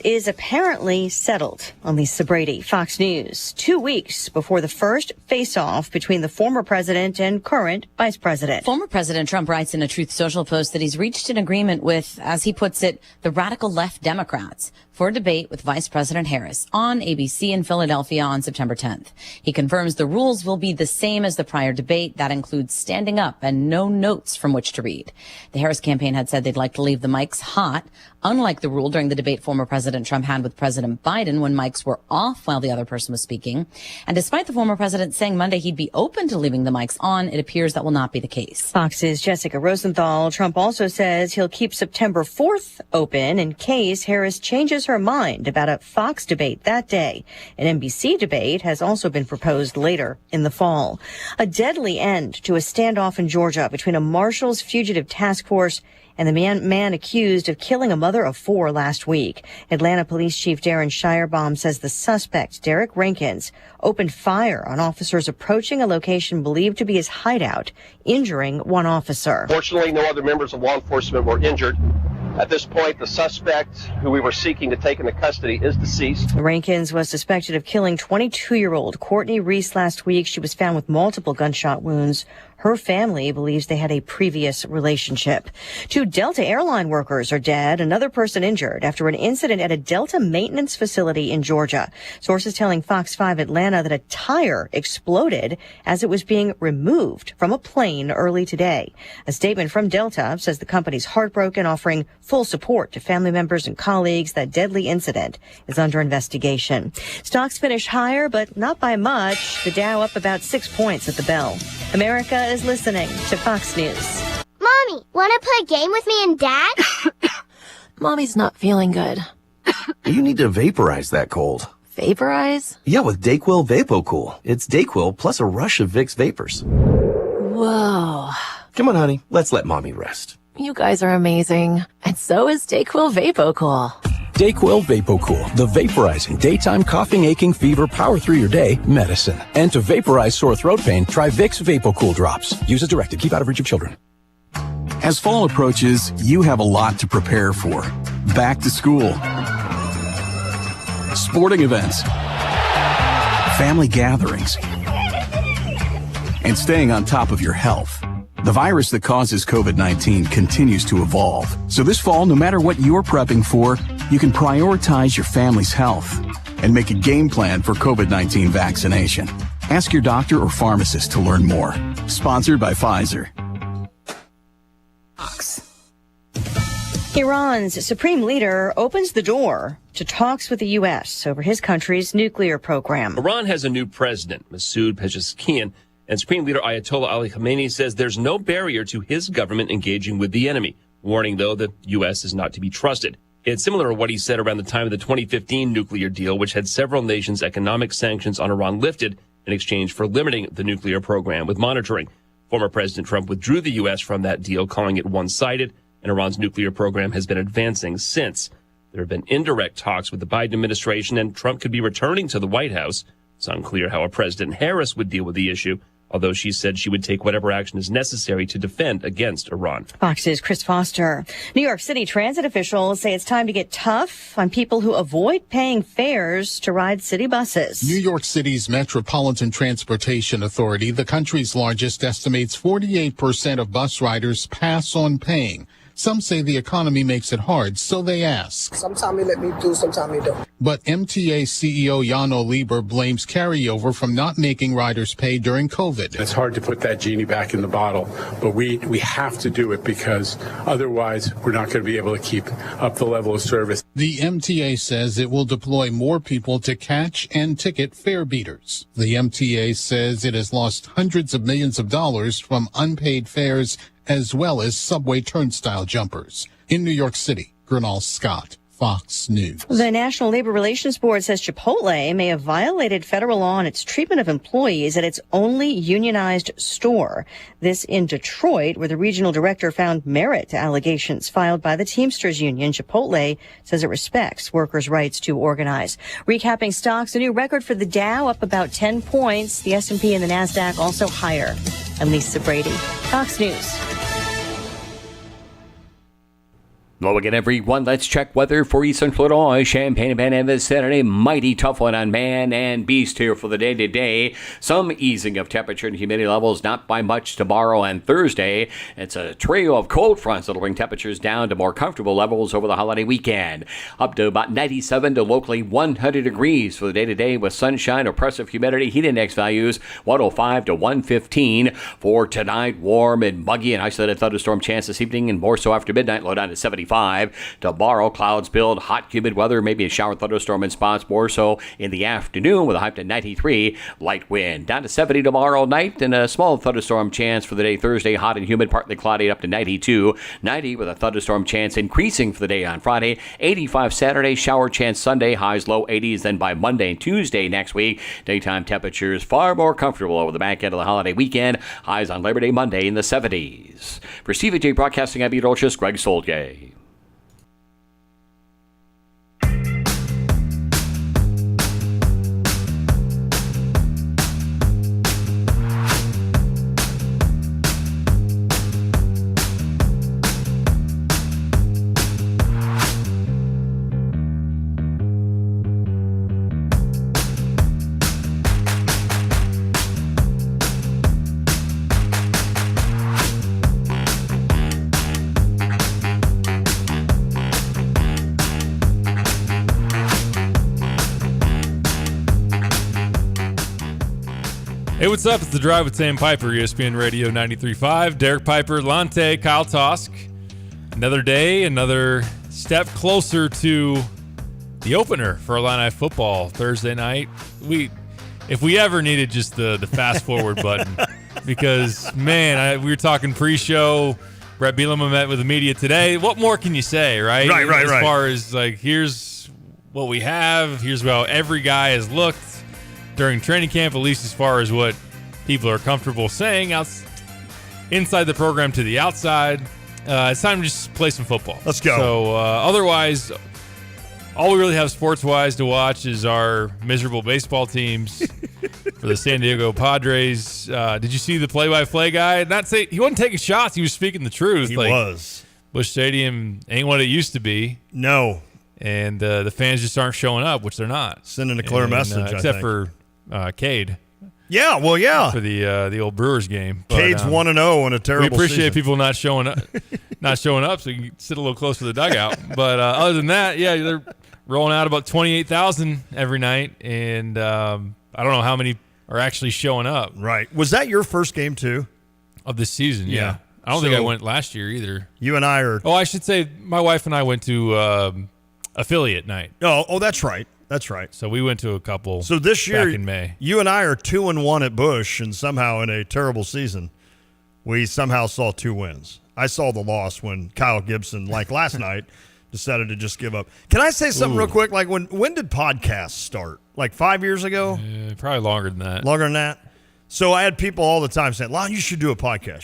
is apparently settled. Lisa Brady, Fox News. 2 weeks before the first face-off between the former president and current vice president. Former President Trump writes in a Truth Social post that he's reached an agreement with, as he puts it, the radical left Democrats for a debate with Vice President Harris on ABC in Philadelphia on September 10th. He confirms the rules will be the same as the prior debate. That includes standing up and no notes from which to read. The Harris campaign had said they'd like to leave the mics hot, unlike the rule during the debate former President Trump had with President Biden when mics were off while the other person was speaking. And despite the former president saying Monday he'd be open to leaving the mics on, it appears that will not be the case. Fox's Jessica Rosenthal. Trump also says he'll keep September 4th open in case Harris changes her mind about a Fox debate that day. An NBC debate has also been proposed later in the fall. A deadly end to a standoff in Georgia between a Marshals Fugitive Task Force and the man accused of killing a mother of 4 last week. Atlanta Police Chief Darren Shirebaum says the suspect, Derek Rankins, opened fire on officers approaching a location believed to be his hideout, injuring one officer. Fortunately, no other members of law enforcement were injured. At this point, the suspect, who we were seeking to take into custody, is deceased. Rankins was suspected of killing 22-year-old Courtney Reese last week. She was found with multiple gunshot wounds. Her family believes they had a previous relationship. 2 Delta airline workers are dead, another person injured after an incident at a Delta maintenance facility in Georgia. Sources telling Fox 5 Atlanta that a tire exploded as it was being removed from a plane early today. A statement from Delta says the company's heartbroken, offering full support to family members and colleagues. That deadly incident is under investigation. Stocks finish higher, but not by much. The Dow up about 6 points at the bell. America is listening to Fox News. Mommy, want to play a game with me and Dad? Mommy's not feeling good. You need to vaporize that cold. Vaporize? Yeah, with DayQuil VapoCool. It's DayQuil plus a rush of Vicks vapors. Whoa. Come on, honey. Let's let Mommy rest. You guys are amazing. And so is DayQuil VapoCool. DayQuil VapoCool, the vaporizing daytime coughing, aching, fever, power through your day medicine. And to vaporize sore throat pain, try Vicks VapoCool drops. Use as directed. Keep out of reach of children. As fall approaches, you have a lot to prepare for. Back to school, sporting events, family gatherings, and staying on top of your health. The virus that causes COVID-19 continues to evolve. So this fall, no matter what you're prepping for, you can prioritize your family's health and make a game plan for COVID-19 vaccination. Ask your doctor or pharmacist to learn more. Sponsored by Pfizer. Iran's supreme leader opens the door to talks with the U.S. over his country's nuclear program. Iran has a new president, Masoud Pezeshkian, and Supreme Leader Ayatollah Ali Khamenei says there's no barrier to his government engaging with the enemy, warning, though, the U.S. is not to be trusted. It's similar to what he said around the time of the 2015 nuclear deal, which had several nations' economic sanctions on Iran lifted in exchange for limiting the nuclear program with monitoring. Former President Trump withdrew the U.S. from that deal, calling it one-sided, and Iran's nuclear program has been advancing since. There have been indirect talks with the Biden administration, and Trump could be returning to the White House. It's unclear how President Harris would deal with the issue, although she said she would take whatever action is necessary to defend against Iran. Fox's Chris Foster. New York City transit officials say it's time to get tough on people who avoid paying fares to ride city buses. New York City's Metropolitan Transportation Authority, the country's largest, estimates 48% of bus riders pass on paying. Some say the economy makes it hard, so they ask. Sometimes they let me do, sometimes they don't. But MTA CEO Yano Lieber blames carryover from not making riders pay during COVID. It's hard to put that genie back in the bottle, but we have to do it because otherwise we're not going to be able to keep up the level of service. The MTA says it will deploy more people to catch and ticket fare beaters. The MTA says it has lost hundreds of millions of dollars from unpaid fares as well as subway turnstile jumpers. In New York City, Gernal Scott, Fox News. The National Labor Relations Board says Chipotle may have violated federal law in its treatment of employees at its only unionized store. This in Detroit, where the regional director found merit to allegations filed by the Teamsters Union. Chipotle says it respects workers' rights to organize. Recapping stocks, a new record for the Dow, up about 10 points. The S&P and the NASDAQ also higher. I'm Lisa Brady, Fox News. Hello again, everyone. Let's check weather for Eastern Illinois. Champaign and Van Evans Saturday. Mighty tough one on man and beast here for the day today. Some easing of temperature and humidity levels, not by much tomorrow and Thursday. It's a trio of cold fronts that'll bring temperatures down to more comfortable levels over the holiday weekend. Up to about 97 to locally 100 degrees for the day today with sunshine, oppressive humidity, heat index values 105 to 115. For tonight, warm and muggy and isolated thunderstorm chance this evening and more so after midnight, low down to 75. Tomorrow, clouds build, hot, humid weather, maybe a shower thunderstorm in spots, more so in the afternoon with a high to 93. Light wind down to 70 tomorrow night and a small thunderstorm chance for the day Thursday. Hot and humid, partly cloudy up to 92. 90 with a thunderstorm chance increasing for the day on Friday. 85 Saturday, shower chance Sunday, highs low 80s. Then by Monday and Tuesday next week, daytime temperatures far more comfortable over the back end of the holiday weekend. Highs on Labor Day Monday in the 70s. For CVJ Broadcasting, I'm meteorologist Greg Solgay. Hey, what's up? It's The Drive with Sam Piper, ESPN Radio 93.5. Derek Piper, Lante, Kyle Tosk. Another day, another step closer to the opener for Illini football Thursday night. If we ever needed just the fast forward button, because, man, we were talking pre-show. Brett Bielema met with the media today. What more can you say, right? Right. As far as, like, here's what we have. Here's how every guy has looked during training camp, at least as far as what people are comfortable saying inside the program to the outside. It's time to just play some football. Let's go. So otherwise, all we really have sports-wise to watch is our miserable baseball teams for the San Diego Padres. Did you see the play-by-play guy? He wasn't taking shots. He was speaking the truth. He was. Busch Stadium ain't what it used to be. No. And the fans just aren't showing up, which they're not. Sending a clear message, except for Cade. Yeah, well, yeah. For the old Brewers game. Cade's 1-0 in a terrible We appreciate season. people not showing up so you can sit a little close to the dugout. But other than that, yeah, they're rolling out about 28,000 every night. And I don't know how many are actually showing up. Right. Was that your first game, too? Of this season, yeah. I don't think I went last year either. You and I are... Oh, I should say my wife and I went to affiliate night. Oh, that's right. That's right. So we went to a couple. So this year, back in May, you and I are 2-1 at Busch, and somehow in a terrible season, we somehow saw 2 wins. I saw the loss when Kyle Gibson, like last night, decided to just give up. Can I say something real quick? Like when did podcasts start? Like 5 years ago? Probably longer than that. Longer than that. So I had people all the time saying, "Lon, you should do a podcast.